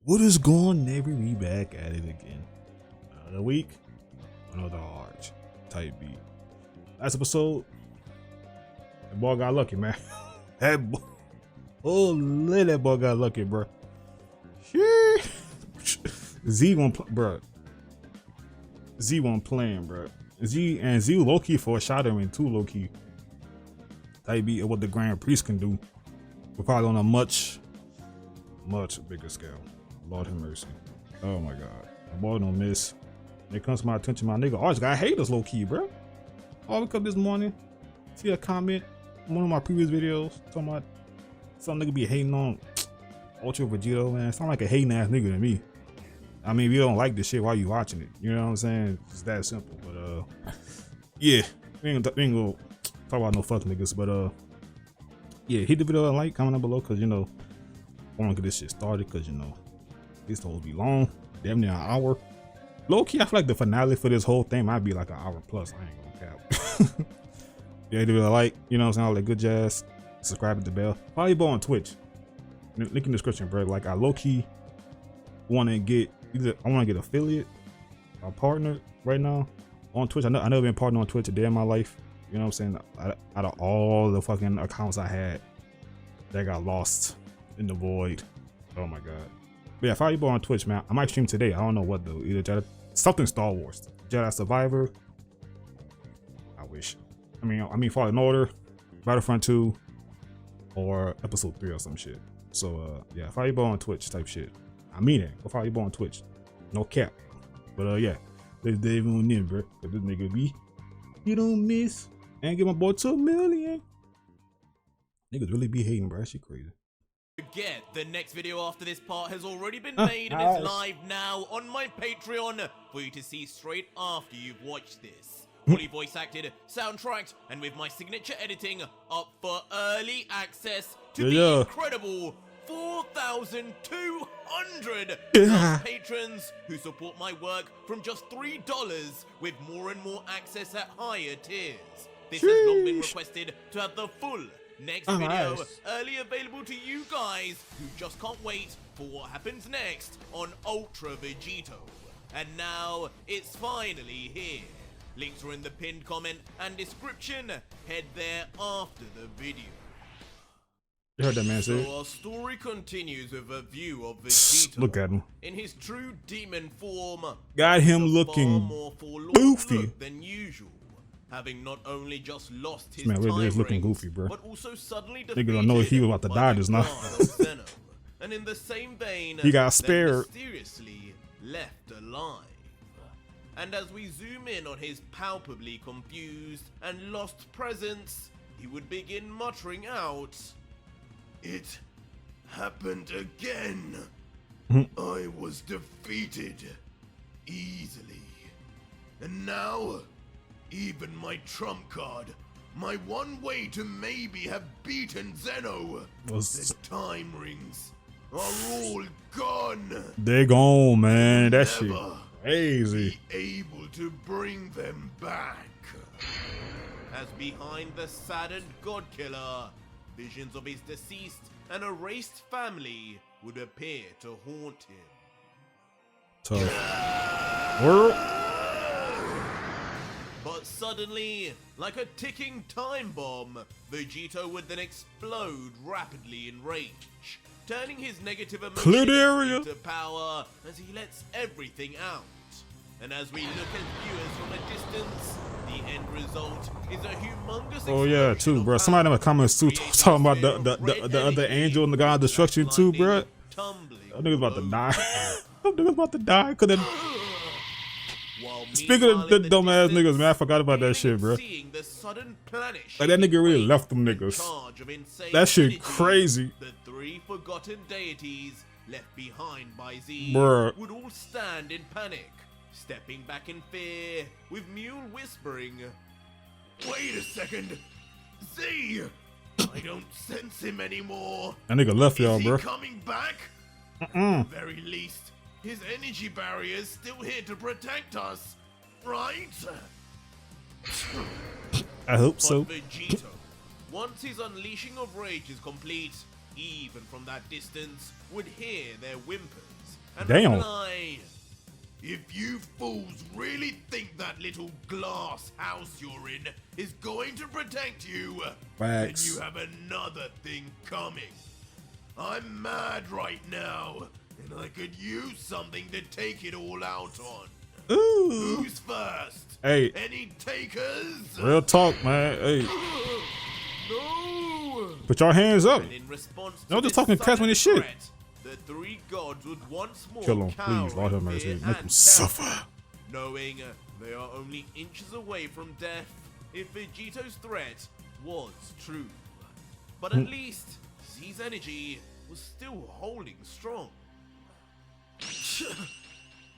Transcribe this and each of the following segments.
What is going, neighbor? We back at it again. Another week, another hard type beat. Last episode, that boy got lucky, man. That boy, holy, that boy got lucky, bro. Z won't, bro. Z won't playing, bro. Z low key foreshadowing too low key. Type beat of what the Grand Priest can do, but probably on a much bigger scale. Lord have mercy. Oh my god. My boy don't miss. When it comes to my attention, my nigga always got haters low key, bro. I wake up this morning, see a comment on one of my previous videos talking about some nigga be hating on Ultra Vegito, man. Sound like a hating ass nigga to me. I mean, if you don't like this shit, why you watching it? You know what I'm saying? It's that simple. But yeah, we ain't gonna talk about no fuck niggas. But yeah, hit the video and like, comment down below, cause you know I wanna get this shit started, cause you know this whole be long, damn near an hour. Low key, I feel like the finale for this whole thing might be like an hour plus. I ain't gonna cap. Yeah, hit the video like, you know what I'm saying, all that good jazz. Subscribe to the bell. Follow your boy on Twitch. Link in the description, bro. Like I low key wanna get I wanna get affiliate or partner right now on Twitch. I never been partnered on Twitch a day in my life. You know what I'm saying? Out of all the fucking accounts I had that got lost in the void. Oh my god. But yeah, follow your boy on Twitch, man. I might stream today. I don't know what though. Either something Star Wars, Jedi Survivor. I wish. I mean Fallen Order, Battlefront 2, or Episode 3 or some shit. So yeah, follow your boy on Twitch type shit. I mean it. Go follow your boy on Twitch. No cap. But yeah, let's dive on in, bro. Cause this nigga be, you don't miss. And give my boy 2 million. Niggas really be hating, bro. That shit crazy. Forget the next video after this part has already been made and is live now on my Patreon for you to see straight after you've watched this. Fully voice acted, soundtracked, and with my signature editing up for early access to the incredible 4,200 patrons who support my work from just $3 with more and more access at higher tiers. This has long been requested to have the full next video early available to you guys who just can't wait for what happens next on Ultra Vegito. And now it's finally here. Links are in the pinned comment and description. Head there after the video. You heard that man say. So our story continues with a view of Vegito. Look at him. In his true demon form. Got him looking goofy than usual. Having not only just lost his man really is looking rings, goofy, bro. but also suddenly nigga don't know if he was about to die just now. And in the same vein, he got spared. Mysteriously left alive. And as we zoom in on his palpably confused and lost presence, he would begin muttering out, "It happened again. I was defeated easily. And now, even my trump card, my one way to maybe have beaten Zeno, the time rings are all gone. They gone, man. That shit crazy. Be able to bring them back." As behind the saddened god killer, visions of his deceased and erased family would appear to haunt him. Tough. World. But suddenly, like a ticking time bomb, Vegito would then explode rapidly in rage, turning his negative emotions into power as he lets everything out. And as we look at viewers from a distance, the end result is a humongous yeah, too, bro. Somebody in the comments too talking about the other angel and the god of destruction too, bro. That nigga's about to die. That nigga's about to die. Cause speaking of the dumb ass niggas, man, I forgot about that shit, bro. Like that nigga really left them niggas. That shit crazy. The three forgotten deities left behind by Z would all stand in panic, stepping back in fear, with Mule whispering, "Wait a second, Z! I don't sense him anymore." That nigga left y'all, bro. Is he coming back? At the very least, his energy barrier is still here to protect us, right? I hope so. Vegito, once his unleashing of rage is complete, even from that distance, would hear their whimpers and Damn. reply, "If you fools really think that little glass house you're in is going to protect you, Facts. then you have another thing coming. I'm mad right now, and I could use something to take it all out on. Ooh. Who's first? Hey. Any takers?" Real talk, man. Hey, No! put your hands up. And in response to Y'all just this talking cash when sudden this shit. threat, the three gods would once more Kill him, cower please. Lord have in mercy. fear Make and him terror, suffer. knowing they are only inches away from death if Vegito's threat was true. But at least Z's energy was still holding strong.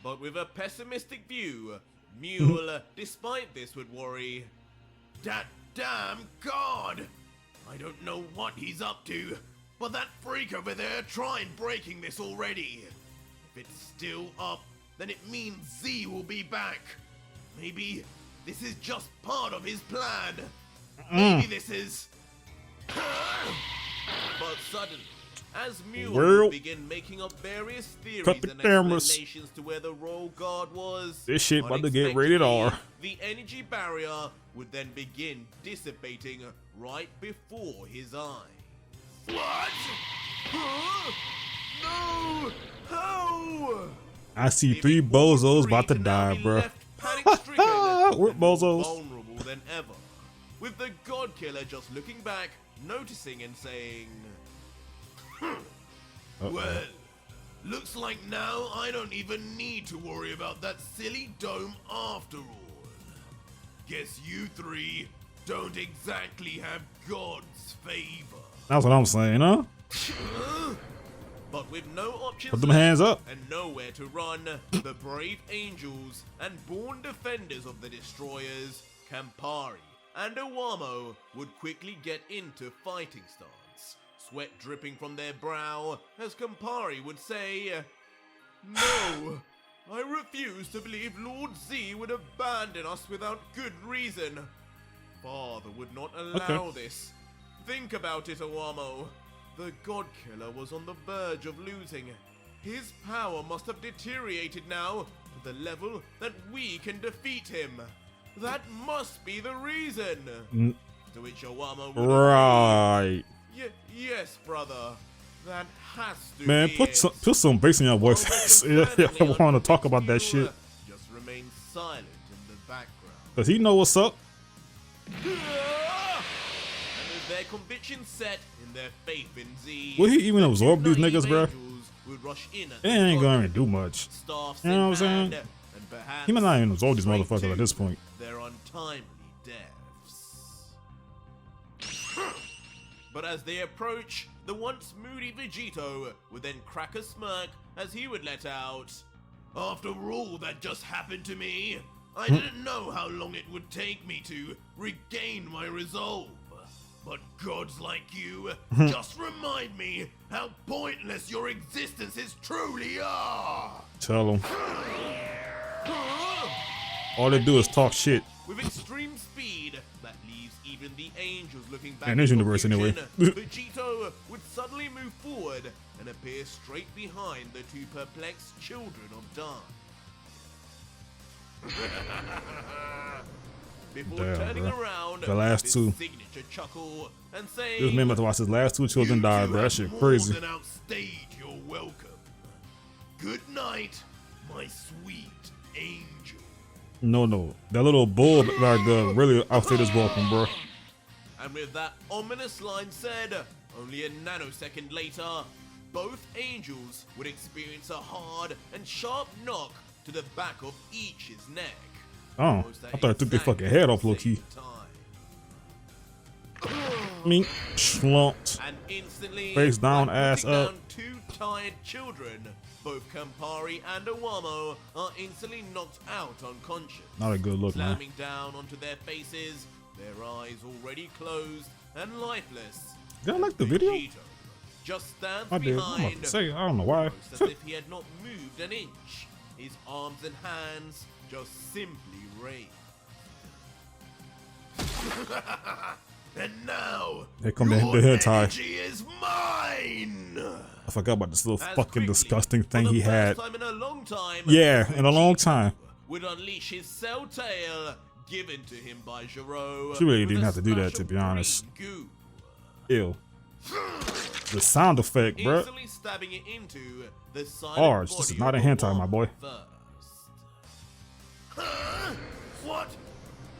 But with a pessimistic view, Mule, despite this, would worry, "That damn god! I don't know what he's up to, but that freak over there tried breaking this already. If it's still up, then it means Z will be back. Maybe this is just part of his plan. Maybe this is..." But suddenly, as Mule Well, would begin making up various theories cut the and cameras. explanations to where the role guard was, This shit about to get rated R. unexpectedly, the energy barrier would then begin dissipating right before his eyes. What? Huh? No! How? I see Leaving three all bozos three about to to now die, be bro. left panic-stricken and We're more bozos. vulnerable than ever, with the God Killer just looking back, noticing and saying, "Well, looks like now I don't even need to worry about that silly dome after all. Guess you three don't exactly have God's favor." That's what I'm saying, huh? But with no options Put them hands up. and nowhere to run, the brave angels and born defenders of the destroyers, Campari and Owamo, would quickly get into fighting stance, sweat dripping from their brow, as Campari would say, "No, I refuse to believe Lord Z would abandon us without good reason. Father would not allow this. Think about it, Owamo. The God Killer was on the verge of losing. His power must have deteriorated now to the level that we can defeat him. That must be the reason." To which Owamo would Right. Yes, brother. That has to Man, be put some bass in your voice. Yeah, I want to talk about that shit. Just remain silent in the background. Cause he know what's up. And with their conviction set in their faith in Z, Will he even the absorb two these niggas, naive bruh? angels would rush in at It the ain't gonna target, even do much. staffs You know in what I'm saying? hand, and perhaps He might not even absorb these straight motherfuckers at to this point. their untimely deaths. But as they approach, the once moody Vegito would then crack a smirk as he would let out, "After all that just happened to me, I didn't know how long it would take me to regain my resolve. But gods like you just remind me how pointless your existences truly are." Tell him. All they do is talk shit. With extreme speed that leaves even the angels looking back In this universe, anyway. confusion, Vegito would suddenly move forward and appear straight behind the two perplexed children of Dawn. Before Damn, turning bro. around The last with two. his signature chuckle and saying, This man about to watch his last two children die, "You two bro. That have shit more crazy. than outstayed your welcome. Good night, my sweet angel." No. That little bull like really outstayed his welcome, bro. And with that ominous line said, only a nanosecond later, both angels would experience a hard and sharp knock to the back of each's neck. Oh, Almost I at thought I took their exactly fucking head off, the low key. same time. Slumped. And instantly, Face down, like ass putting up. down two tired children, both Campari and Owamo are instantly knocked out unconscious. Not a good look, man. Slamming down onto their faces, their eyes already closed and lifeless. Did I like the video? Vegito just stands I did. I'm behind, about to say, I don't know why. almost as if he had not moved an inch. His arms and hands just simply raised. And now, Here come the your hentai. energy is mine. I forgot about this little As fucking quickly, disgusting for thing the he first had. time in a long time, Yeah, in a long Vegito time. would unleash his cell tail given to him by Giro. She really with didn't a have to do that, splash to of be honest. green Ew. The sound effect, goo, bruh. instantly stabbing it into the side Ours. of This is body not a of the hentai, my boy. first. What?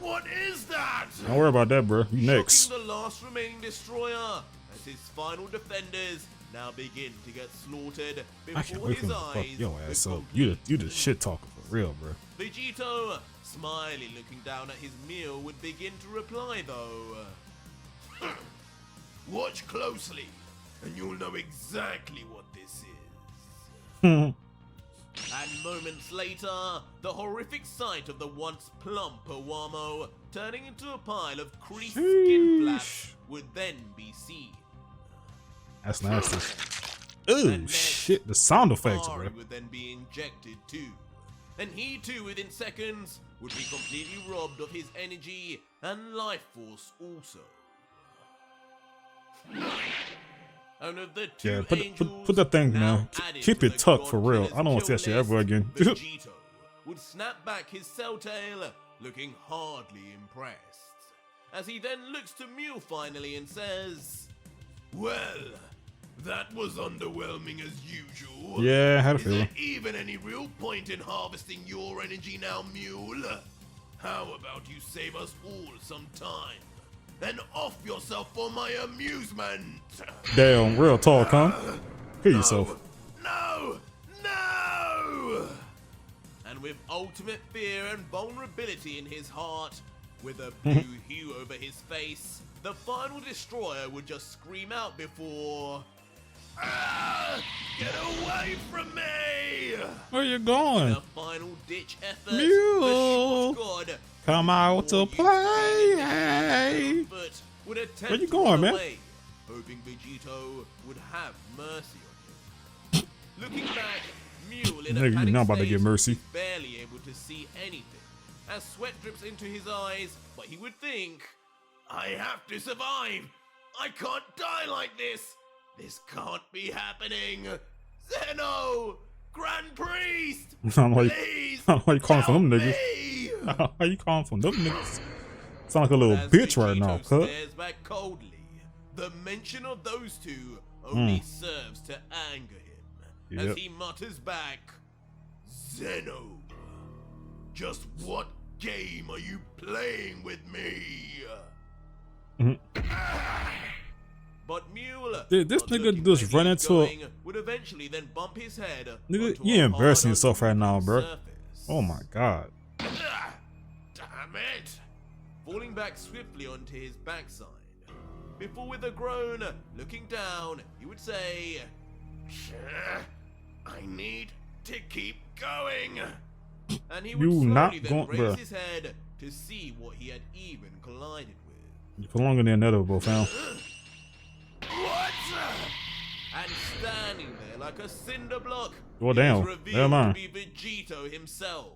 What is that? Don't worry about that, bruh. You next. Shocking the last remaining destroyer as his final defenders now begin to get slaughtered I can't before wait for his him to fuck eyes. your ass with up. You the shit talker for real, bruh. Vegito, smiling looking down at his meal, would begin to reply though. Watch closely, and you'll know exactly what this is. And moments later, the horrific sight of the once plump Owamo turning into a pile of creased skin flaps would then be seen. That's nasty. Ooh, shit. The sound effects, Ari bruh. would then be injected too. And he too, within seconds, would be completely robbed of his energy and life force also. And of the two Yeah, angels put that thing, now man. added Keep to it the tucked for real. God I don't want to see that shit Killer's ever again. Vegito would snap back his cell tail, looking hardly impressed. As he then looks to Mew finally and says, "Well, that was underwhelming as usual. Yeah, I had a Is feeling. there even any real point in harvesting your energy now, Mule? How about you save us all some time and off yourself for my amusement?" Damn, real talk, huh? Kill yourself. No! No! And with ultimate fear and vulnerability in his heart, with a blue hue over his face, the final destroyer would just scream out before... "Ah! Get away from me!" Where you going? A final ditch effort, Mew! the short god Come out to play. Hey. foot would attempt Where you to going, run man? away, hoping Vegito would have mercy on him. Looking back, Mule in Nigga, a you panic not about to state get mercy. is barely able to see anything, as sweat drips into his eyes, but he would think, "I have to survive! I can't die like this! This can't be happening! Zeno! Grand Priest! I'm like, Please! I'm like calling for them help niggas. me!" How you calling for them niggas? Sound like a little As bitch right now, Vegito cut. stares back coldly, the mention of those two only serves to anger him, Yep. as he mutters back, "Zeno, just what game are you playing with me?" But Mule, Dude, this not nigga looking just where run he's into a- going, would eventually then bump his head Nigga, onto you a embarrassing hard yourself right now, uneven bruh. surface. Oh my god. Damn it! Falling back swiftly onto his backside. Before with a groan, looking down, he would say, "I need to keep going." And he would You slowly not then gon- raise bruh. his head to see what he had even collided with. You put longer than inedible, fam. What? And standing there like a cinder block, Oh, it damn. was revealed Never mind. to be Vegito himself.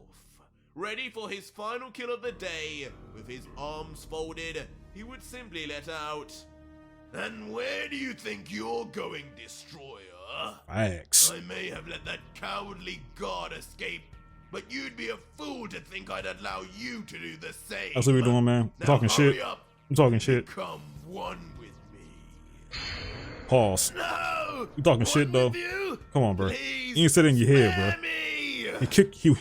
Ready for his final kill of the day, with his arms folded, he would simply let out, "And where do you think you're going, Destroyer? Facts. I may have let that cowardly god escape, but you'd be a fool to think I'd allow you to do the same." That's what we doing, man. Now Talking hurry shit. up. I'm talking shit. Become one with me. Pause. No! You talking shit, One though? with you? Come on, bro. Please You ain't sit in your head, spare bro. me!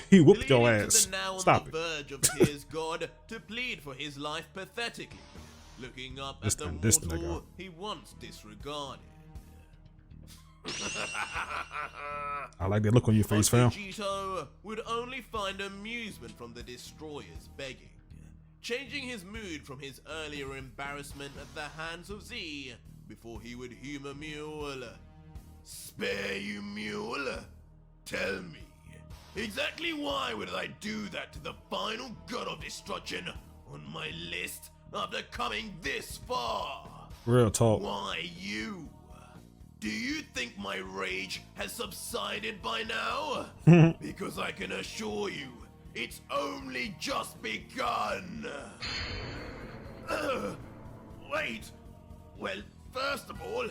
He whooped your Leading to ass. the now Stop on it. the verge of tears god to plead for his life pathetically, looking up This at the thing, this mortal nigga. he once disregarded. I like that look on your face, But fam. Vegito would only find amusement from the destroyer's begging, changing his mood from his earlier embarrassment at the hands of Z before he would humor Mule. "Spare you, Mule? Tell me, exactly why would I do that to the final god of destruction on my list after coming this far? Real talk. Why you? Do you think my rage has subsided by now? Because I can assure you, it's only just begun." Wait! Well, first of all,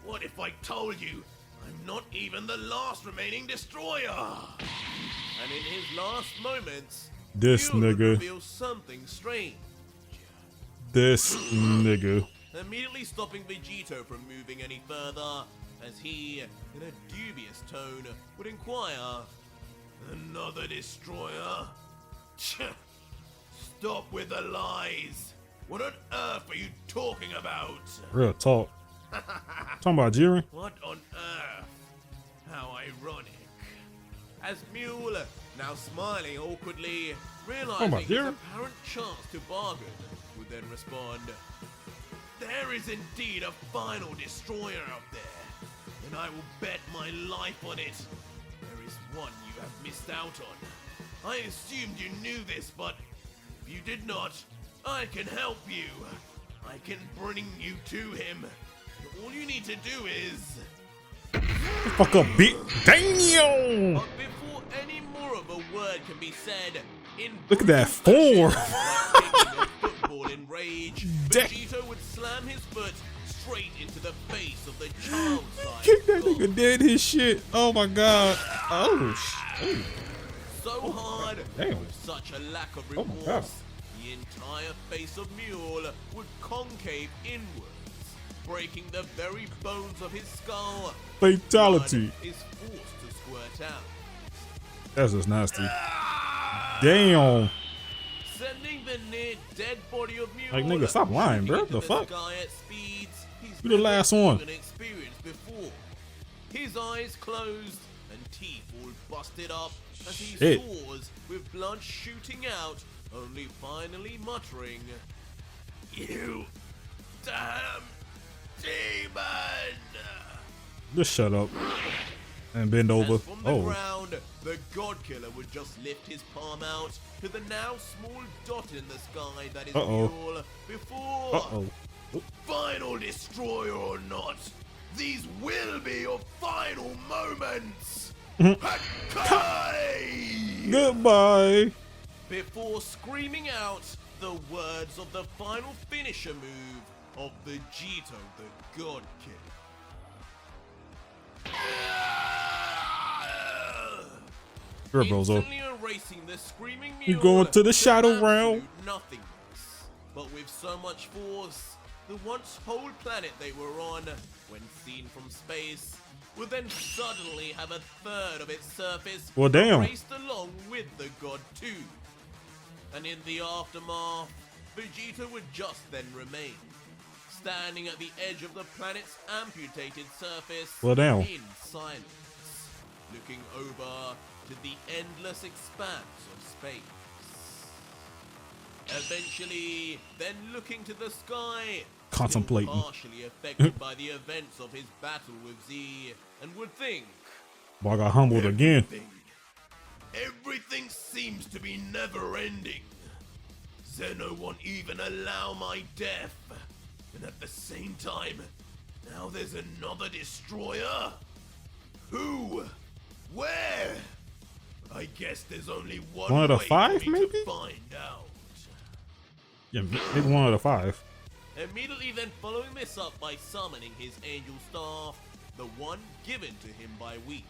what if I told you I'm not even the last remaining destroyer? And in his last moments, This Jiren nigga. reveals something strange. This nigga. Immediately stopping Vegito from moving any further, as he, in a dubious tone, would inquire, "Another destroyer? Stop with the lies! What on earth are you talking about?" Real talk. Talking about Jiren? What on earth? How ironic. As Mule, now smiling awkwardly, realizing his Jiren? apparent chance to bargain, would then respond, "There is indeed a final destroyer out there, and I will bet my life on it. There is one you have missed out on. I assumed you knew this, but if you did not, I can help you. I can bring you to him. All you need to do is..." Fuck up, beat. Damn! But before any more of a word can be said, in Look at that brutal form. fashion, like kicking a football in rage, Damn. Vegito would slam his foot straight into the face of the child-sized Kick that god. nigga dead his shit. Oh my god. Oh shit. So hard, Damn. with such a lack of Oh my remorse, God. the entire face of Mule would concave inwards, breaking the very bones of his skull. Fatality. Blood is forced to squirt out. That's just nasty. Damn. Sending the near dead body of Mule Like, nigga, stop lying, shooting bro. into The the fuck? sky at speeds he's You the never last one. even experienced before. His eyes closed and teeth all busted up as he Shit. soars with blood shooting out, only finally muttering, "You damn demon!" Just shut up. And bend over. As from the Oh. ground, the God Killer would just lift his palm out to the now small dot in the sky that is Uh-oh. Mule before. Uh-oh. Final destroyer or not, these will be your final moments. Hakai! Goodbye. Before screaming out the words of the final finisher move of Vegito the God Killer. Sure, Bozo. Instantly erasing the screaming You mule going to the shadow absolute realm? Nothingness. But with so much force, the once whole planet they were on, when seen from space, would then suddenly have a third of its surface Well, damn. erased along with the god too. And in the aftermath, Vegeta would just then remain, standing at the edge of the planet's amputated surface Well, damn. in silence, looking over to the endless expanse of space. Eventually, then looking to the sky, Contemplating. still partially affected by the events of his battle with Z, and would think, Boy, I got humbled again. Everything seems to be never ending. Zeno won't even allow my death. And at the same time, now there's another destroyer? Who? Where? I guess there's only one One of the way five, for me maybe? to find out. Yeah, maybe one of the five. Immediately then following this up by summoning his angel staff, the one given to him by Whis,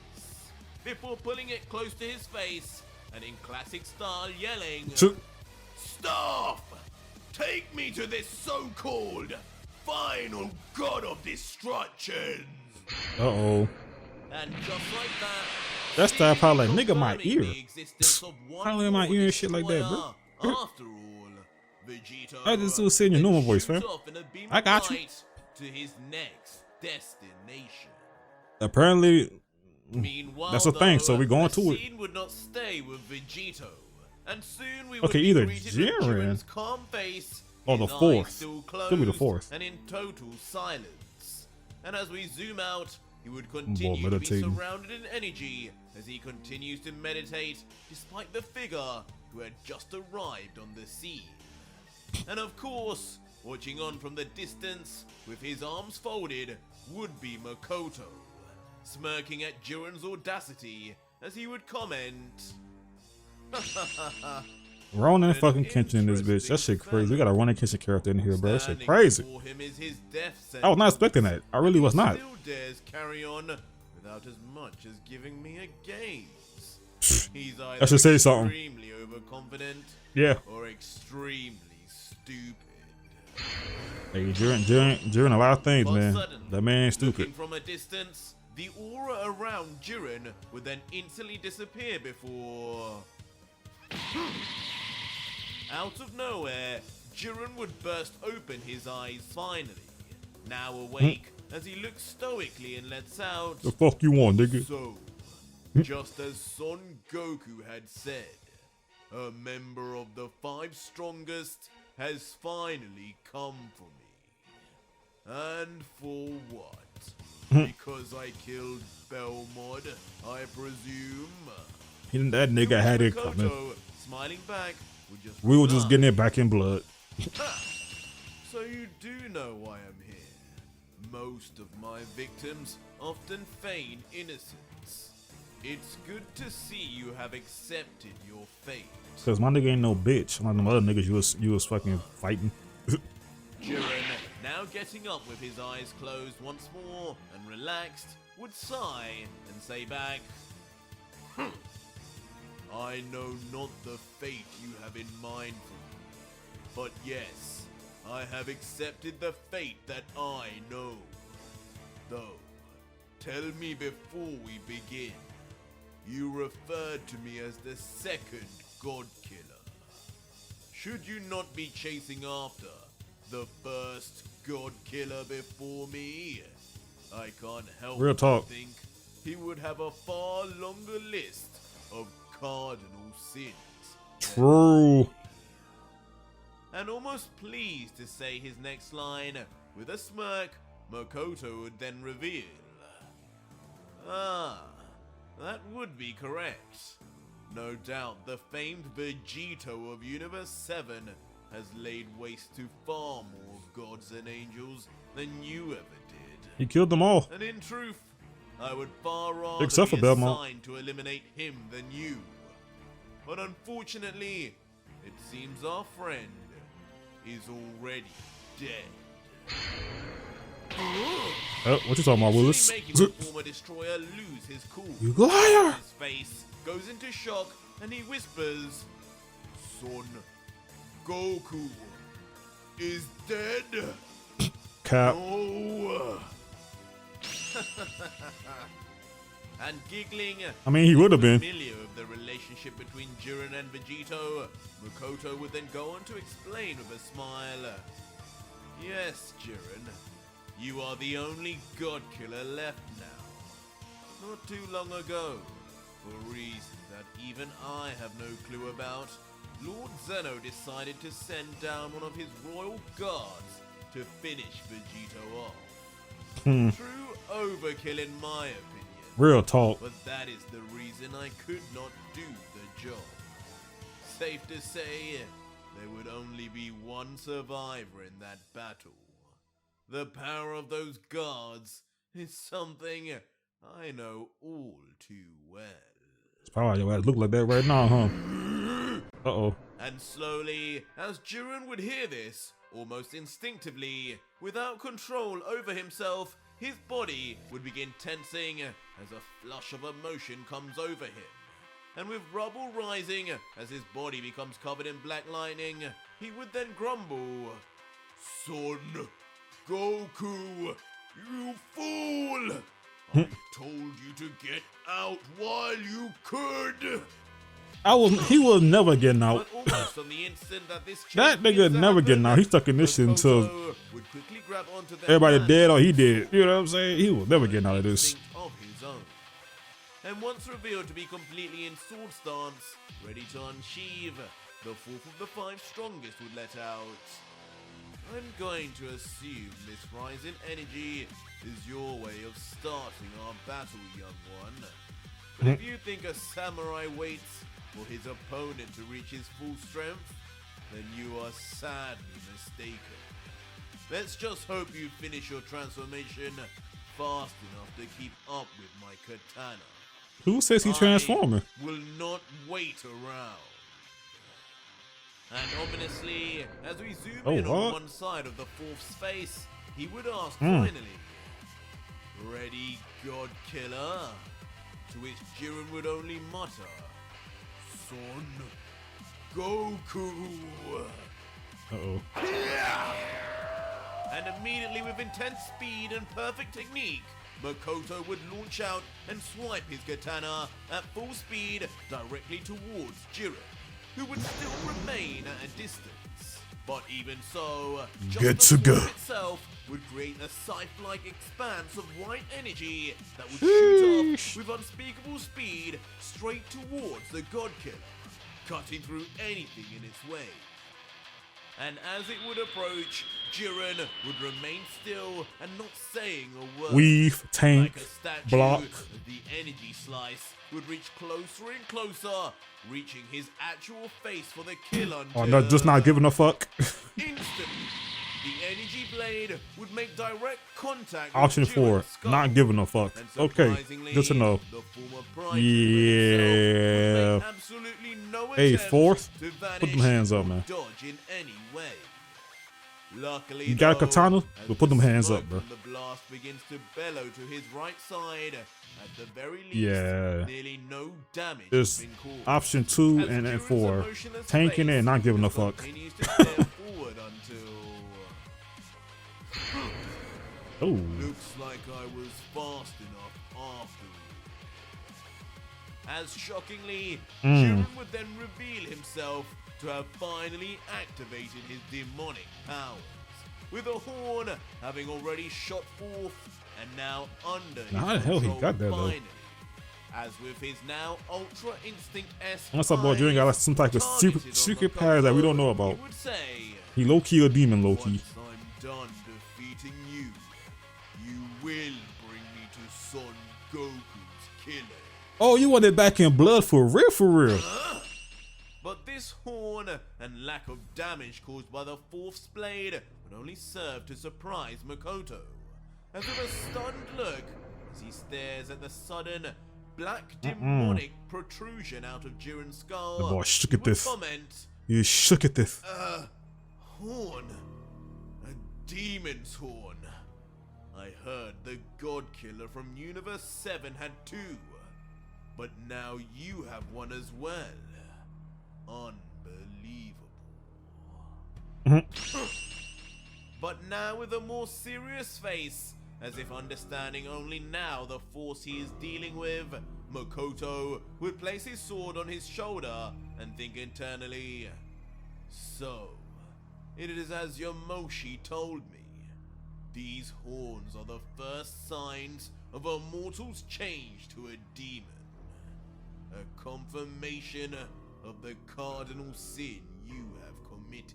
before pulling it close to his face and in classic style yelling, "Staff! Take me to this so-called final god of destruction!" Uh-oh. And just like that, That's that probably like, nigga, my confirming ear. the existence of one Probably in my more ear and shit like that, destroyer. bro. After all, Vegito I just was saying your normal then voice, shoots fam. off in a beam I of got you. light to his next destination. Apparently, Meanwhile, that's a thing, so we going the to it. scene would not stay with Vegito, and soon we Okay, would either be greeted with Jiren Jiren's calm face, or the his eyes fourth. still Could be the closed, fourth. and in total silence. And as we zoom out, he would continue to be meditating. surrounded in energy as he continues to meditate, despite the figure who had just arrived on the scene. And of course, watching on from the distance, with his arms folded, would be Makoto, smirking at Jiren's audacity as he would comment, Ronan and fucking Kenshin in this bitch. That shit crazy. We got a Ronan Kenshin character in here, bro. That shit crazy. I was not expecting that. I really was not. Still dares carry on without as much as giving me a gaze. He's either I should say something. extremely overconfident, Yeah. or extremely stupid. Hey, Jiren a lot of things, But man. suddenly, That man ain't looking stupid. from a distance, the aura around Jiren would then instantly disappear before... Out of nowhere, Jiren would burst open his eyes finally, now awake as he looks stoically and lets out... The fuck you want, nigga? So, just as Son Goku had said, a member of the 5 strongest has finally come for me. And for what? Because I killed Belmod, I presume? That nigga had it Makoto, coming. smiling back, would just We were just reply, getting it back in blood. So you do know why I'm here. Most of my victims often feign innocence. It's good to see you have accepted your fate. Cause my nigga ain't no bitch. Like them other niggas you was fucking fighting. Jiren, now getting up with his eyes closed once more and relaxed, would sigh and say back, I know not the fate you have in mind for me, but yes, I have accepted the fate that I know. Though, tell me before we begin, you referred to me as the second God Killer. Should you not be chasing after the first God Killer before me? I can't help Real talk. but think he would have a far longer list of cardinal sins. True. And almost pleased to say his next line, with a smirk, Makoto would then reveal. Ah, that would be correct. No doubt the famed Vegito of Universe 7 has laid waste to far more gods and angels than you ever did. He killed them all. And in truth, I would far rather Except be for Belmont. assigned to eliminate him than you. But unfortunately, it seems our friend is already dead. Oh, what you talking about, Willis? Making the former destroyer lose his cool. You liar! His face goes into shock and he whispers, Son Goku is dead. Cap. No. And giggling, I mean, he would have been. familiar of the relationship between Jiren and Vegito, Makoto would then go on to explain with a smile. Yes, Jiren, you are the only God Killer left now. Not too long ago, for reasons that even I have no clue about, Lord Zeno decided to send down one of his royal guards to finish Vegito off. True overkill in my opinion. Real talk. But that is the reason I could not do the job. Safe to say, there would only be one survivor in that battle. The power of those guards is something I know all too well. It's probably your ass look like that right now, huh? Uh-oh. And slowly, as Jiren would hear this, almost instinctively, without control over himself, his body would begin tensing as a flush of emotion comes over him. And with rubble rising as his body becomes covered in black lightning, he would then grumble, Son Goku, you fool! I told you to get out while you could! He was never getting out. But almost on the instant that this That change nigga begins to never happen, getting out. He stuck in this shit until Makoto would quickly grab onto their everybody hand dead or he did. You know what I'm saying? He was never getting out of this. instinct of his own. And once revealed to be completely in sword stance, ready to unsheathe, the fourth of the 5 strongest would let out. I'm going to assume this rise in energy is your way of starting our battle, young one. But if you think a samurai waits for his opponent to reach his full strength, then you are sadly mistaken. Let's just hope you finish your transformation fast enough to keep up with my katana. Who says he transforming? I will not wait around. And ominously, as we zoom Oh, in on what? one side of the fourth's face, he would ask finally, "Ready, God Killer?" To which Jiren would only mutter, "Son Goku." Uh-oh. And immediately, with intense speed and perfect technique, Makoto would launch out and swipe his katana at full speed directly towards Jiren, who would still remain at a distance. But even so, just the form itself would create a scythe-like expanse of white energy that would shoot off with unspeakable speed straight towards the God Killer, cutting through anything in its way. And as it would approach, Jiren would remain still and not saying a word. Weave, tank, Like a statue, block. the energy slice would reach closer and closer, reaching his actual face for the kill until... Oh, no, just not giving a fuck. Instantly, the energy blade would make direct contact with Option 4, Jiren's skull. not giving a fuck. And Okay, surprisingly, good to know. the former Pride Yeah. would make absolutely no Hey, attempt fourth, to put them vanish hands up, or man. dodge in any way. Luckily, You got a though, katana? as Well, put them the hands smoke up, bro. from The blast begins to bellow to his right side. At the very least, Yeah. nearly no damage There's has been caused. option 2 As and then Jiren's 4. emotionless Tanking it and not face giving a just fuck. continues to stare forward until... Oh, Looks like I was fast enough after all. As shockingly, Jiren would then reveal himself to have finally activated his demonic powers, with a horn having already shot forth and now under Now, his how the hell he control got that, though? finally. As with his now Ultra Instinct-esque unless that boy Jiren got like some type of targeted on secret powers that we don't know Makoto, about. he would say, He low-key or demon low-key. "Once I'm done defeating you, you will bring me to Son Goku's killing." Oh, you want it back in blood for real, for real. But this horn and lack of damage caused by the fourth blade would only serve to surprise Makoto. As with a stunned look, as he stares at the sudden black demonic protrusion out of Jiren's skull, The boy shook he at would this. comment, You shook at this. "Horn. A demon's horn. I heard the God Killer from Universe 7 had 2, but now you have one as well. Unbelievable." But now with a more serious face, as if understanding only now the force he is dealing with, Makoto would place his sword on his shoulder and think internally, "So, it is as Yamoshi told me. These horns are the first signs of a mortal's change to a demon. A confirmation of the cardinal sin you have committed."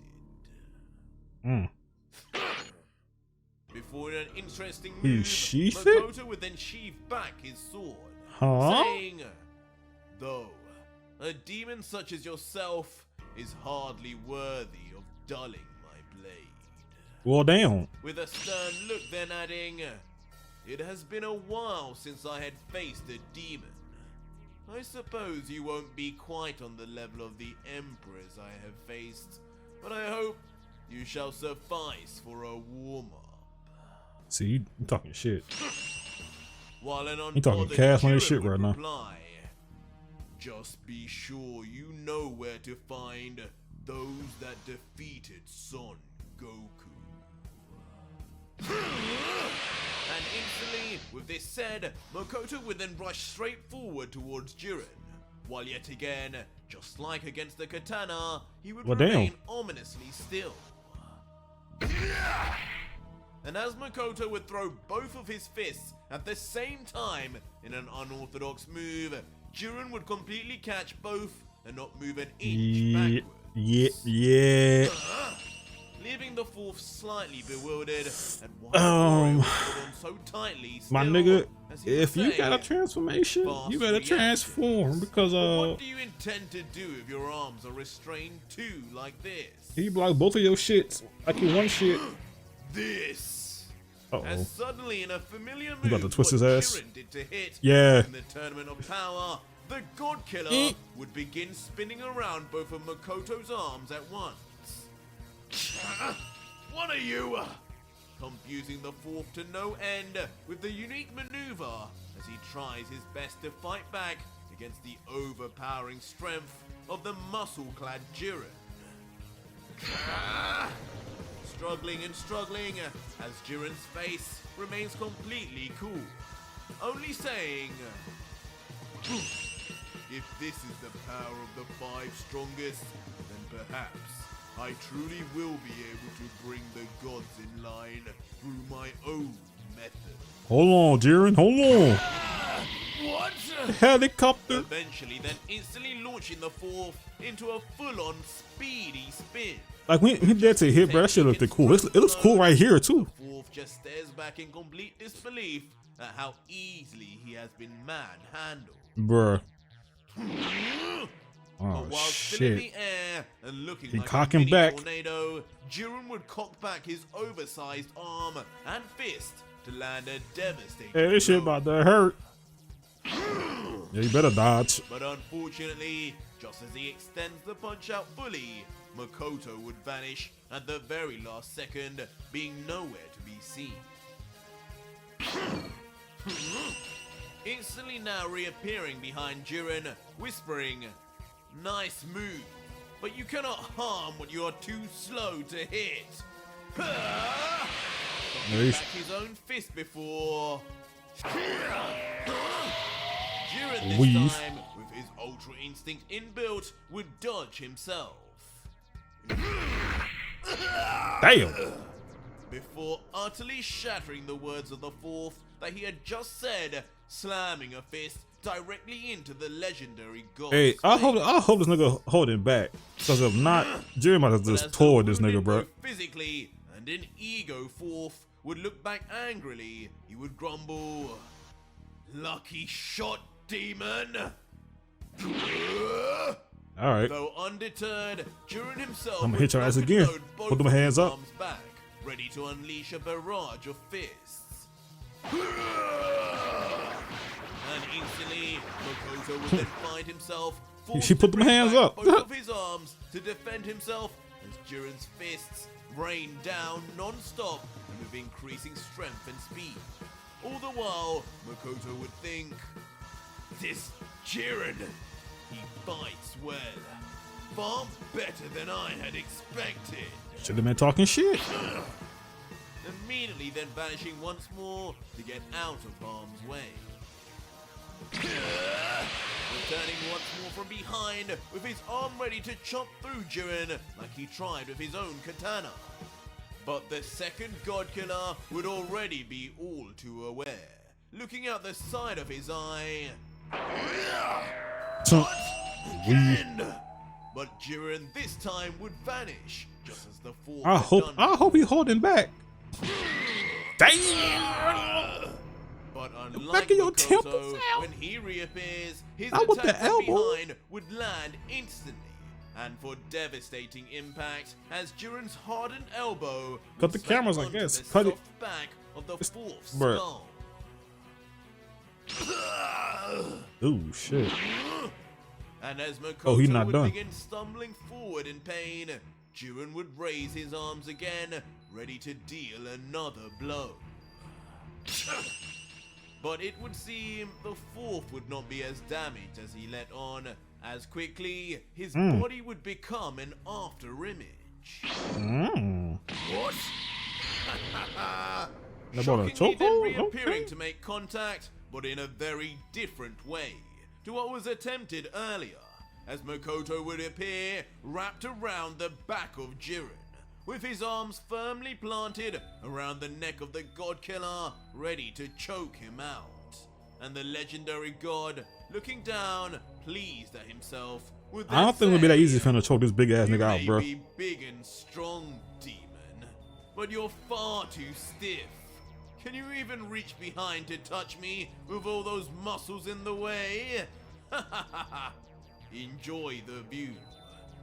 Before an interesting move, sheath it? Makoto would then sheath back his sword, saying, "Though, a demon such as yourself is hardly worthy of dulling my blade." Well, damn. With a stern look then adding, "It has been a while since I had faced a demon. I suppose you won't be quite on the level of the emperors I have faced, but I hope you shall suffice for a warm-up." See, you talking shit. While an He talking unbothered cash money Jiren shit would right now. reply, "Just be sure you know where to find those that defeated Son Goku." And instantly, with this said, Makoto would then rush straight forward towards Jiren, while yet again, just like against the katana, he would Well, damn. remain ominously still. And as Makoto would throw both of his fists at the same time in an unorthodox move, Jiren would completely catch both and not move an inch backwards. Yeah. Leaving the fourth slightly bewildered and wondering why he held on so tightly My still, nigga, as he would if you say, got a transformation, "Fast you better reactions." transform because What do you intend to do if your arms are restrained too like this? he blocked both of your shits like you one shit. This. Uh-oh. As suddenly in a familiar move, You about to twist what his ass? Jiren did to hit Yeah. in the Tournament of Power, The God Killer would begin spinning around both of Makoto's arms at once. What are you? Confusing the fourth to no end with the unique maneuver as he tries his best to fight back against the overpowering strength of the muscle-clad Jiren. Struggling and struggling as Jiren's face remains completely cool, only saying, "If this is the power of the five strongest, then perhaps I truly will be able to bring the gods in line through my own method." Hold on, Jiren. Hold on. What? Helicopter. Eventually, then instantly launching the fourth into a full-on speedy spin. Like when he did to hit, bro, that shit looked cool. It looks cool right here too. The fourth just stares back in complete disbelief at how easily he has been manhandled. Bruh. But Oh while still in shit. the air and looking He like a cocking mini back. tornado, Jiren would cock back his oversized arm and fist to land a devastating Hey, this shit blow. about to hurt. Yeah, you better dodge. But unfortunately, just as he extends the punch out fully, Makoto would vanish at the very last second, being nowhere to be seen. Instantly now reappearing behind Jiren, whispering, "Nice move, but you cannot harm what you are too slow to hit." Knocking back his own fist before Jiren this Weave. time, with his Ultra Instinct inbuilt, would dodge himself. Damn. Before utterly shattering the words of the fourth that he had just said, slamming a fist directly into the legendary god. Hey, I hope this nigga holding back. Cause if not, Jiren might have just tore this nigga, bro. Physically and in ego, fourth would look back angrily. He would grumble, "Lucky shot, demon." Alright. Though undeterred, Jiren himself I'ma would hit your ass knock and again. load both Put them of his hands up. arms back, ready to unleash a barrage of fists. And instantly, Makoto would then find himself forced She put to them bring hands back up. both of his arms to defend himself as Jiren's fists rain down non-stop and with increasing strength and speed. All the while, Makoto would think, "This Jiren, he fights well. Far better than I had expected." Should have been talking shit. Immediately then vanishing once more to get out of harm's way. Returning once more from behind with his arm ready to chop through Jiren like he tried with his own katana. But the second God Killer would already be all too aware. Looking out the side of his eye, Weave. but Jiren this time would vanish, just as the fourth I had done. hope he holding back. Damn. But unlike back of your temples Makoto, out. when he reappears, his Not with attack the from elbow. behind would land instantly, and for devastating impact, as Jiren's hardened elbow Cut would the slam cameras, I onto guess. the Cut it. soft back of the fourth bruh. skull. Ooh, shit. And as Makoto Oh, he's not would done. begin stumbling forward in pain, Jiren would raise his arms again, ready to deal another blow. But it would seem the fourth would not be as damaged as he let on, as quickly his body would become an after-image. What? That brought a Shockingly then chokehold? reappearing Okay. to make contact, but in a very different way to what was attempted earlier, as Makoto would appear wrapped around the back of Jiren, with his arms firmly planted around the neck of the God Killer, ready to choke him out. And the legendary god, looking down, pleased at himself, would then I don't think it would be that say, easy for him to choke this big ass "You nigga out, may bro. be big and strong, demon, but you're far too stiff. Can you even reach behind to touch me with all those muscles in the way? Enjoy the view,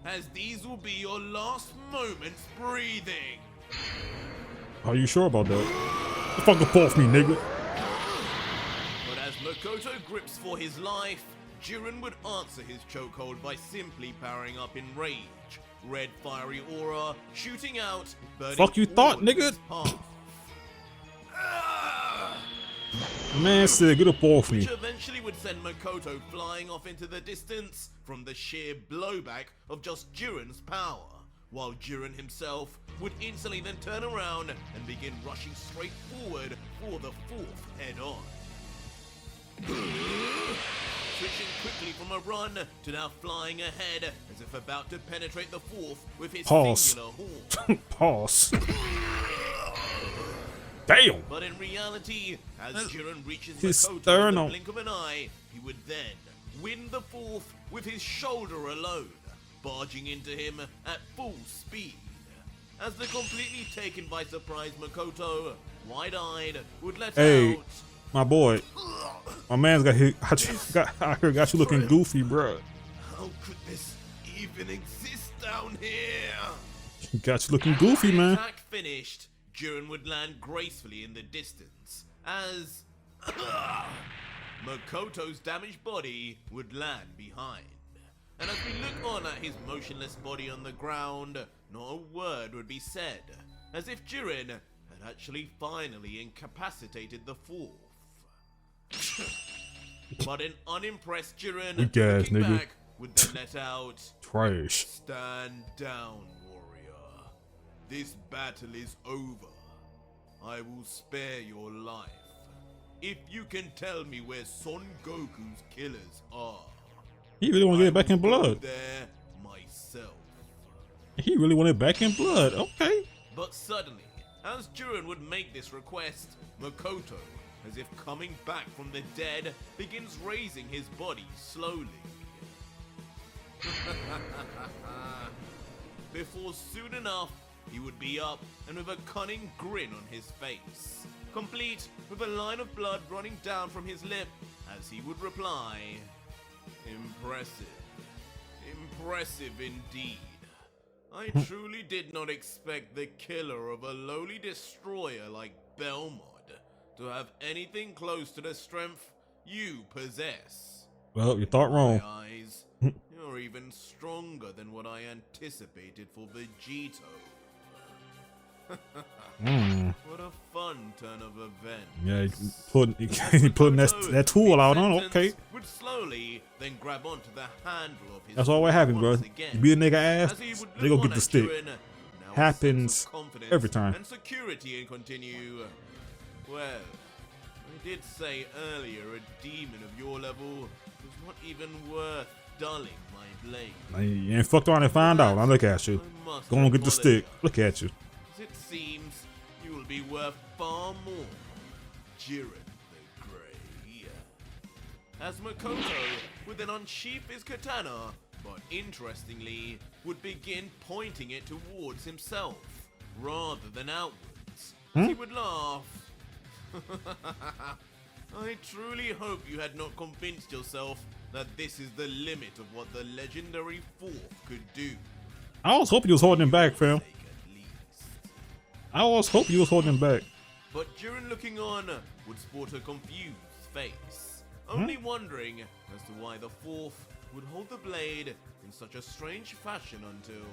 as these will be your last moments breathing." Are you sure about that? Fuck up off me, nigga. But as Makoto grips for his life, Jiren would answer his chokehold by simply powering up in rage. Red fiery aura shooting out, burning Fuck you thought, all nigga? his path. Man said, get up off me. Which eventually would send Makoto flying off into the distance from the sheer blowback of just Jiren's power, while Jiren himself would instantly then turn around and begin rushing straight forward for the fourth head-on. Switching quickly from a run to now flying ahead as if about to penetrate the fourth with his Pause. singular horn. Pause. Damn. But in reality, as Jiren reaches His Makoto in the sternum. blink of an eye, he would then win the fourth with his shoulder alone, barging into him at full speed. As the completely taken by surprise Makoto, wide-eyed, would let Hey. out... My boy, my man's got you looking goofy, bro. How could this even exist down here? He got you looking goofy, man. Attack finished, Jiren would land gracefully in the distance as Makoto's damaged body would land behind. And as we look on at his motionless body on the ground, not a word would be said, as if Jiren had actually finally incapacitated the fourth. But an unimpressed Jiren, Weak ass looking nigga. back, would then let out, Trash. "Stand down, warrior. This battle is over. I will spare your life. If you can tell me where Son Goku's killers are, He really want to get it back in I will go blood. there myself." He really wanted it back in blood. Okay. But suddenly, as Jiren would make this request, Makoto, as if coming back from the dead, begins raising his body slowly. Before soon enough, he would be up and with a cunning grin on his face, complete with a line of blood running down from his lip, as he would reply, "Impressive. Impressive indeed. I truly did not expect the killer of a lowly destroyer like Belmont to have anything close to the strength you possess. Well, you thought My wrong. eyes, you're even stronger than what I anticipated for Vegito." What a fun turn of events. Yeah, he putting that tool out on. Okay. Would slowly then grab onto the handle of his That's all what happens, bro. once You again, beat a nigga ass, as he would they look gonna on get the at stick. Jiren, now a Happens sense of confidence every time. And security and continue. Well, I did say earlier a demon of your level was not even worth dulling my blade. You ain't fucked around and find out. Now look at you. I must Go on, get the stick. apologize, Look at you. as it seems you will be worth far more, Jiren the Grey. As Makoto would then unsheath his katana, but interestingly would begin pointing it towards himself rather than outwards. He would laugh. I truly hope you had not convinced yourself that this is the limit of what the legendary fourth could do. I always hope you was holding him back, fam. Take at least. I always hope you was holding him back. But Jiren looking on would sport a confused face, only wondering as to why the fourth would hold the blade in such a strange fashion until...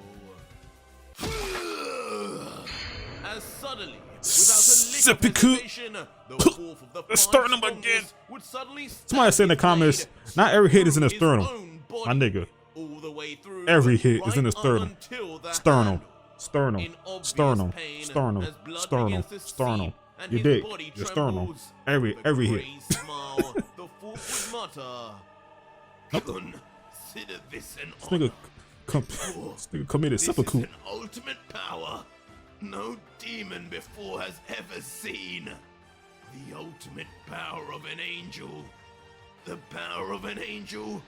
As suddenly, without a lick of Seppuku. hesitation, the fourth of the five Sternum strongest again. would suddenly Somebody stab say in the his comments, blade not every hit is in the through his sternum. own body, My nigga. all the way through, Every hit is in the right up sternum. until the Sternum. handle. Sternum. In obvious Sternum. pain, Sternum. as blood Sternum. begins to Sternum. seep and Your his dick. body Your sternum. trembles. Every With a hit. grey smile, the fourth would mutter, "Consider this an This nigga, this nigga committed This seppuku. is an ultimate power no demon before has ever seen. The ultimate power of an angel. The power of an angel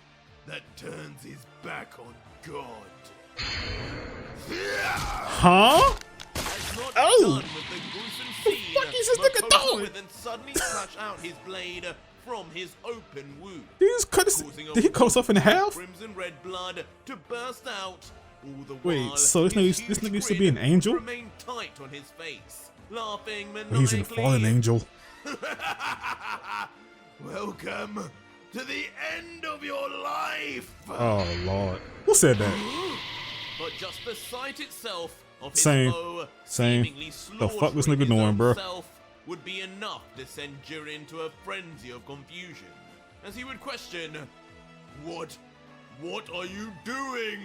that turns his back on God." Huh? As not Oh! done with the gruesome scene, fuck is this nigga Makoto doing? would then suddenly slash out his blade from his open wound. Did he just cut his, causing a did he cut himself in half? Crimson red blood to burst out. All the Wait, while, so this his nigga huge used to be grin an angel? would remain tight on his face, laughing He's a maniacally. fallen angel. Welcome to the end of your life. Oh Lord, who said that? But just the sight itself of his Same. foe Same. seemingly The fuck this slaughtering nigga his doing, own bro? self would be enough to send Jiren to a frenzy of confusion, as he would question, What are you doing?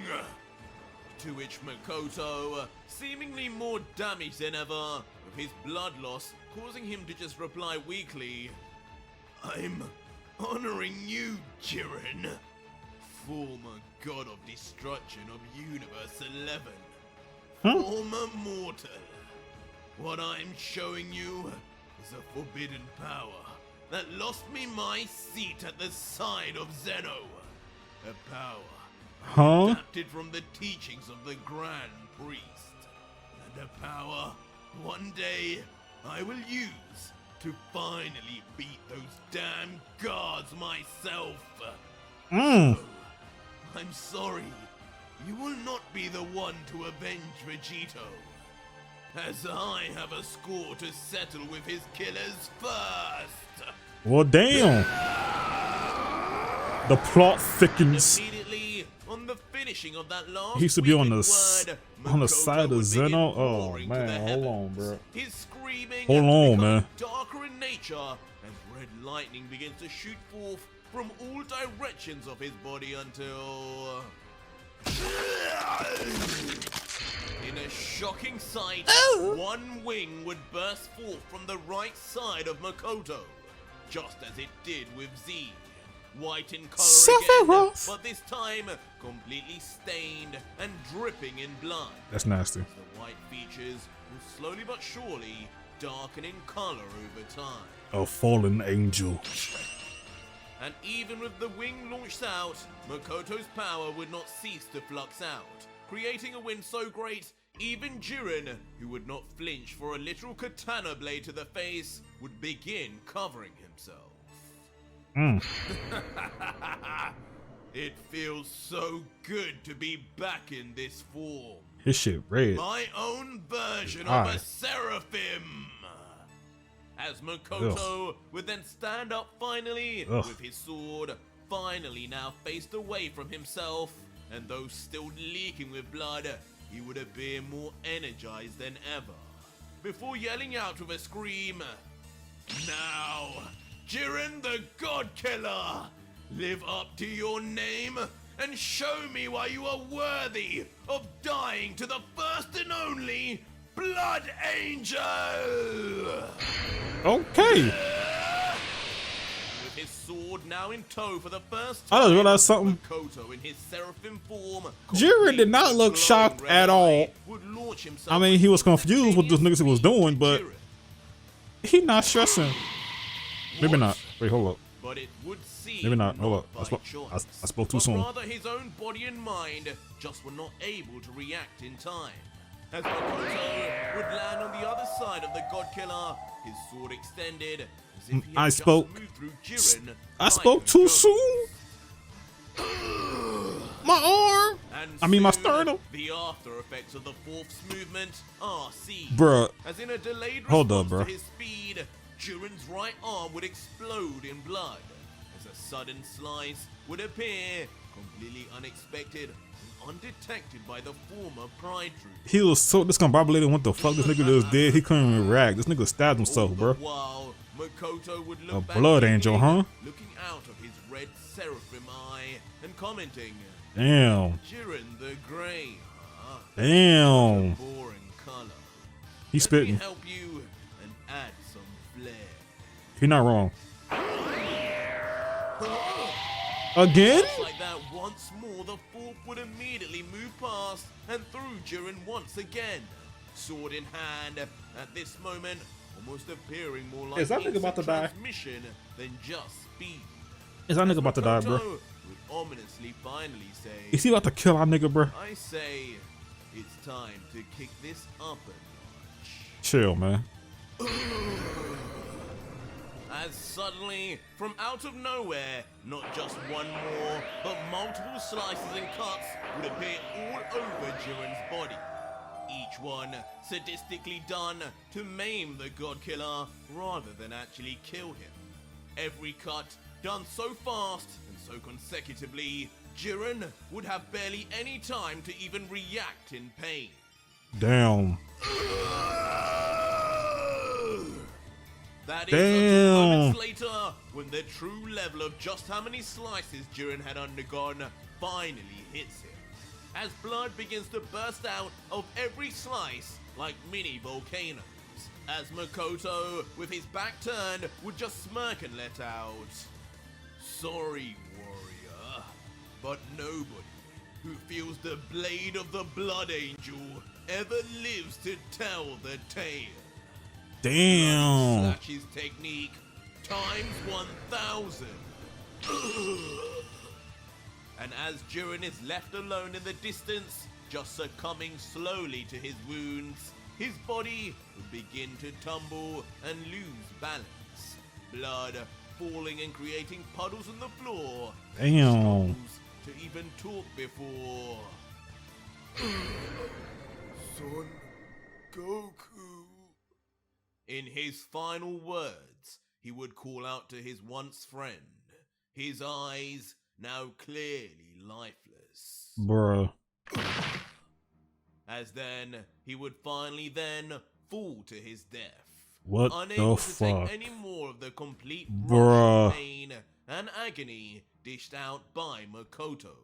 To which Makoto, seemingly more damaged than ever, with his blood loss causing him to just reply weakly, I'm honoring you, Jiren, former god of destruction of Universe 11. Former mortal. What I'm showing you is a forbidden power that lost me my seat at the side of Zeno. A power adapted from the teachings of the Grand Priest. And a power one day I will use to finally beat those damn gods myself. So, I'm sorry. You will not be the one to avenge Vegito, as I have a score to settle with his killers first. Well, damn. The plot thickens. Immediately on the finishing of that last He used to be on the word, on the Makoto side of would begin Zeno. Oh roaring to the man, hold on, heavens. bro. His screaming Hold on, becomes man. darker in nature as red lightning begins to shoot forth from all directions of his body until, in a shocking sight, one wing would burst forth from the right side of Makoto, just as it did with Z. White in color again, but this time completely stained and dripping in blood. That's nasty. The white features will slowly but surely darken in color over time. A fallen angel. And even with the wing launched out, Makoto's power would not cease to flux out, creating a wind so great, even Jiren, who would not flinch for a literal katana blade to the face, would begin covering himself. It feels so good to be back in this form. His shit red. My own version of a seraphim. As Makoto would then stand up finally with his sword finally now faced away from himself, and though still leaking with blood, he would appear more energized than ever. Before yelling out with a scream, Now, Jiren the God Killer, live up to your name and show me why you are worthy of dying to the first and only Blood Angel! Okay. With his sword now in tow for the first I time, just realized something. Makoto in his seraphim form, Jiren did not look shocked at all. I mean, he was confused what those niggas was doing, but he not stressing. Maybe not. Wait, hold up. But it would seem Maybe not. Hold up. by I spoke too but soon. rather his own body and mind just were not able to react in time. As Makoto would land on the other side of the God Killer, his sword extended, as if he had just moved through Jiren. I spoke too soon. My arm. And my soon, sternum. The after effects of the fourth movement are seen. Bruh. As in a delayed Hold response up, bruh. to his speed, Jiren's right arm would explode in blood, as a sudden slice would appear, completely unexpected and undetected by the former Pride Troop. He was so discombobulated. What the fuck? This nigga just did. He couldn't even react. This nigga stabbed himself, bro. While Makoto would look A back blood at angel, him, huh? looking out of his red seraphim eye and commenting, Damn. Jiren the Grey, huh? Damn. Boring color. He Let spitting. me help you and add some flair. He not wrong. Again? Just like that, once more, the fourth would immediately move past and through Jiren once again, sword in hand. At this moment, almost appearing more like Is that nigga about to die? transmission than just speed. Is that nigga about to die, Makoto bro? would ominously finally say, Is he about to kill our nigga, bro? I say, it's time to kick this up a notch. Chill, man. As suddenly, from out of nowhere, not just one more, but multiple slices and cuts would appear all over Jiren's body. Each one sadistically done to maim the God Killer rather than actually kill him. Every cut done so fast and so consecutively, Jiren would have barely any time to even react in pain. Damn. That is until moments later, when the true level of just how many slices Jiren had undergone finally hits him, as blood begins to burst out of every slice like mini volcanoes, as Makoto, with his back turned, would just smirk and let out, "Sorry, warrior, but nobody who feels the blade of the Blood Angel ever lives to tell the tale." Damn. Slash's technique times 1,000. And as Jiren is left alone in the distance, just succumbing slowly to his wounds, his body would begin to tumble and lose balance. Blood falling and creating puddles on the floor. Damn. To even talk before. Son Goku. In his final words, he would call out to his once friend, his eyes now clearly lifeless. Bruh. As then, he would finally then fall to his death. What unable the to fuck? take any more of the complete Bruh. rush of pain and agony dished out by Makoto.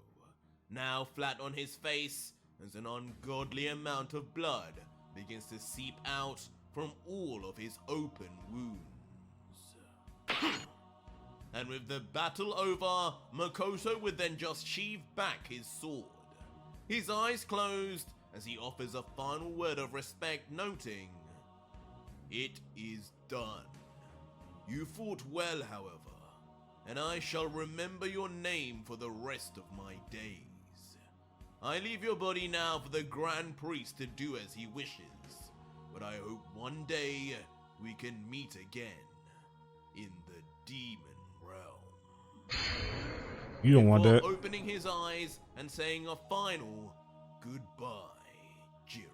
Now flat on his face, as an ungodly amount of blood begins to seep out from all of his open wounds. And with the battle over, Makoto would then just sheath back his sword. His eyes closed as he offers a final word of respect, noting, "It is done. You fought well, however, and I shall remember your name for the rest of my days. I leave your body now for the Grand Priest to do as he wishes, but I hope one day we can meet again in the Demon Realm." You don't want Before that. opening his eyes and saying a final goodbye, Jiren.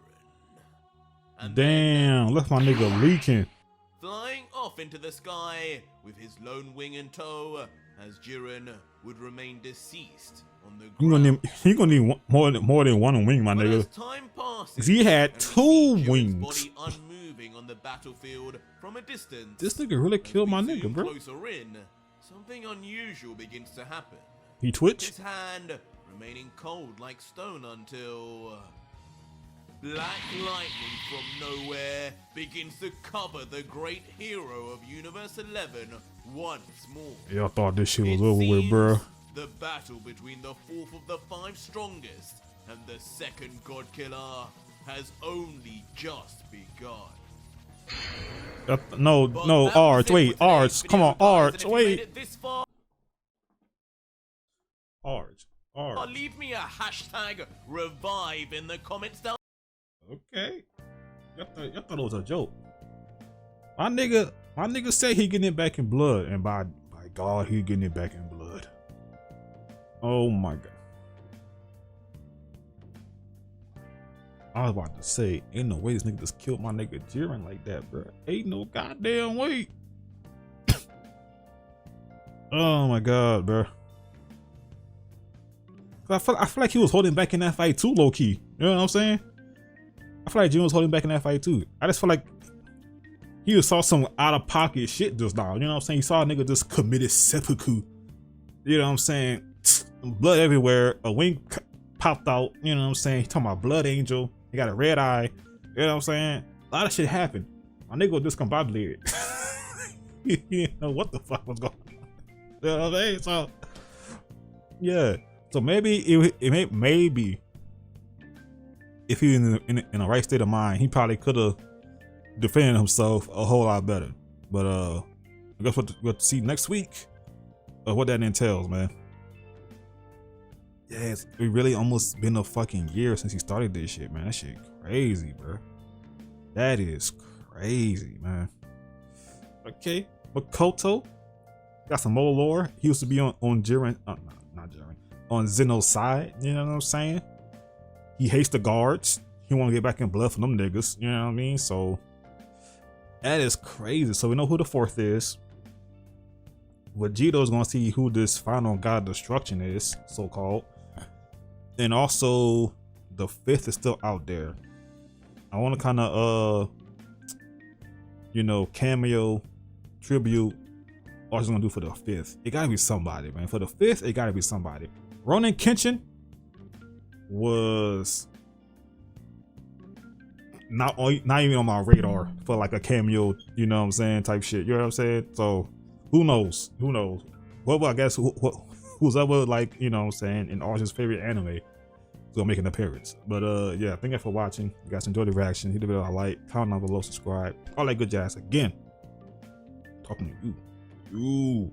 And then, Damn, left my nigga leaking. flying off into the sky with his lone wing in tow, as Jiren would remain deceased on the ground. You gonna need more than one wing, my But as nigga. time passes, He had and we see two Jiren's wings. body unmoving on the battlefield from a distance. This nigga really as killed we my zoom nigga, bro. Closer in, something unusual begins to happen. He twitched. His hand remaining cold like stone until black lightning from nowhere begins to cover the great hero of Universe 11 once more. Y'all thought this shit was It over with, seems bro. The battle between the fourth of the five strongest and the second God Killer has only just begun. No, But no, that was Arch, it wait, for Arch, today's come video, on, guys, Arch, and if you made wait. it this far, Arch. leave me a hashtag revive in the comments down. Okay. Y'all thought it was a joke. My nigga said he getting it back in blood, and by God, he getting it back in blood. Oh my God. I was about to say, ain't no way this nigga just killed my nigga Jiren like that, bro. Ain't no goddamn way. Oh my God, bro. I feel like he was holding back in that fight too, low key. You know what I'm saying? I feel like Jiren was holding back in that fight too. I just feel like he just saw some out of pocket shit just now. You know what I'm saying? He saw a nigga just committed seppuku. You know what I'm saying? Blood everywhere. A wing popped out. You know what I'm saying? He talking about Blood Angel. He got a red eye. You know what I'm saying? A lot of shit happened. My nigga was discombobulated. He didn't know what the fuck was going on. You know what I'm saying? So, yeah. So maybe maybe if he was in a right state of mind, he probably could have defended himself a whole lot better. But I guess we'll have to see next week what that entails, man. Yeah, it's really almost been a fucking year since he started this shit, man. That shit crazy, bro. That is crazy, man. Okay, Makoto got some more lore. He used to be on Jiren, not Jiren, on Zeno's side. You know what I'm saying? He hates the guards. He want to get back in blood for them niggas. You know what I mean? So that is crazy. So we know who the fourth is. Vegito's gonna see who this final god of destruction is, so called. And also the 5th is still out there. I want to kind of you know, cameo, tribute. What I was gonna do for the 5th? It gotta be somebody, man. For the 5th, it gotta be somebody. Ronin Kenshin was not even on my radar for like a cameo, you know what I'm saying, type shit. You know what I'm saying? So who knows? Who knows? Well, I guess who's ever, like, you know what I'm saying, in Arjun's favorite anime is gonna make an appearance. But yeah, thank you for watching. If you guys enjoyed the reaction, hit the video a like, comment down below, subscribe, all that good jazz. Again, talking to you. Ooh,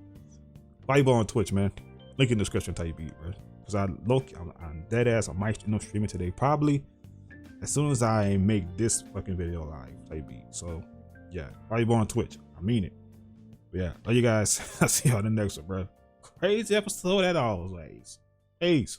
Bible on Twitch, man. Link in the description. Type beat, bro. Cause I'm dead ass. I might end up streaming today, probably as soon as I make this fucking video live. Type beat. So yeah, Bible on Twitch. I mean it. But yeah, love you guys. I'll see y'all in the next one, bro. Crazy episode as always. Peace.